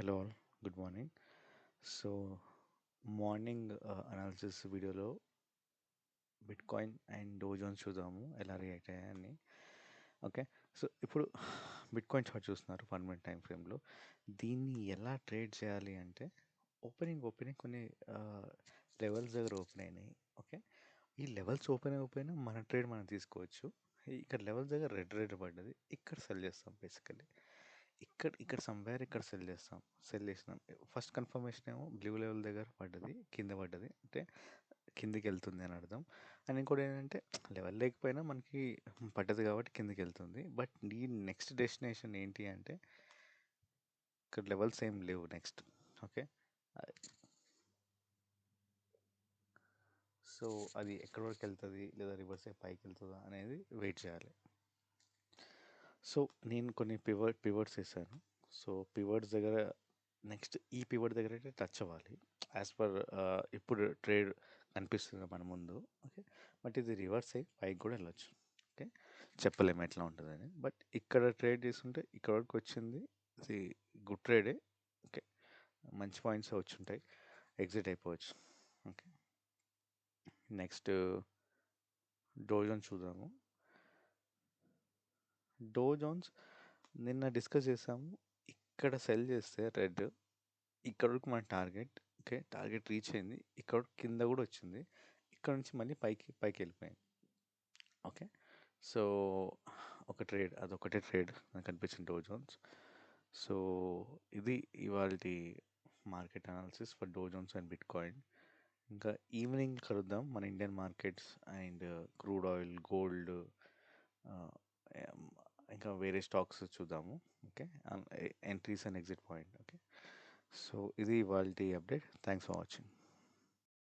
Hello all, good morning. So, morning analysis వీడియోలో bitcoin and Dow Jones చూద్దాము ఎలా react అయ్యాయని. Okay. So, ఇప్పుడు బిట్ కాయిన్ చార్ట్ చూస్తున్నారు 1 మినిట్ టైం ఫ్రేమ్‌లో. దీన్ని ఎలా ట్రేడ్ చేయాలి అంటే ఓపెనింగ్ కొన్ని లెవెల్స్ దగ్గర ఓపెన్ అయినాయి. ఓకే. ఈ లెవెల్స్ ఓపెన్ అయిపోయినా మన ట్రేడ్ మనం తీసుకోవచ్చు. ఇక్కడ లెవెల్స్ దగ్గర రెడ్ పడ్డది. ఇక్కడ సెల్ చేస్తాం బేసికల్లీ. ఇక్కడ సమ్‌వేర్ ఇక్కడ సెల్ చేసినాం. ఫస్ట్ కన్ఫర్మేషన్ ఏమో బ్లూ లెవెల్ దగ్గర పడ్డది. కింద పడ్డది. అంటే కిందికెళ్తుంది అని అర్థం. అండ్ ఇంకోటేంటంటే లెవెల్ లేకపోయినా మనకి పడ్డది కాబట్టి కిందకెళ్తుంది. బట్ ఈ నెక్స్ట్ డెస్టినేషన్ ఏంటి అంటే ఇక్కడ లెవెల్స్ ఏం లేవు నెక్స్ట్. ఓకే. సో, అది ఎక్కడి వరకు వెళ్తది లేదా రివర్స్ అయ్యి పైకెళ్తదా అనేది వెయిట్ చేయాలి. సో, నేను కొన్ని పివట్స్ ఏసాను. సో, పివట్స్ దగ్గర నెక్స్ట్ ఈ పివట్ దగ్గర అయితే టచ్ అవ్వాలి. యాజ్ పర్ ఇప్పుడు ట్రేడ్ కనిపిస్తుంది మన ముందు. ఓకే. బట్ ఇది రివర్స్ అయ్యి పైకి కూడా వెళ్ళొచ్చు. ఓకే. చెప్పలేము ఎట్లా ఉంటుందని. బట్ ఇక్కడ ట్రేడ్ చేస్తుంటే ఇక్కడ వరకు వచ్చింది. ఇది గుడ్ ట్రేడే. ఓకే. మంచి పాయింట్స్ వచ్చుంటాయి. ఎగ్జిట్ అయిపోవచ్చు. ఓకే. నెక్స్ట్ డోజోన్స్ చూద్దాము. డోజోన్స్ నిన్న డిస్కస్ చేసాము. ఇక్కడ సెల్ చేస్తే రెడ్ ఇక్కడ వరకు మన టార్గెట్. ఓకే. టార్గెట్ రీచ్ అయింది. ఇక్కడ వరకు కింద కూడా వచ్చింది. ఇక్కడ నుంచి మళ్ళీ పైకి వెళ్ళిపోయింది. ఓకే. సో, ఒక ట్రేడ్ అదొకటే ట్రేడ్ నాకు కనిపించిన డో జోన్స్. సో, ఇది ఇవాల్టి market analysis for Dow Jones and bitcoin. ఇంకా ఈవినింగ్ కలుద్దాం మన Indian markets and crude oil, gold, ఇంకా వేరే స్టాక్స్ చూద్దాము. Okay. Entries and exit point. Okay. So, ఇది ఇవాల్టి అప్డేట్. Thanks for watching.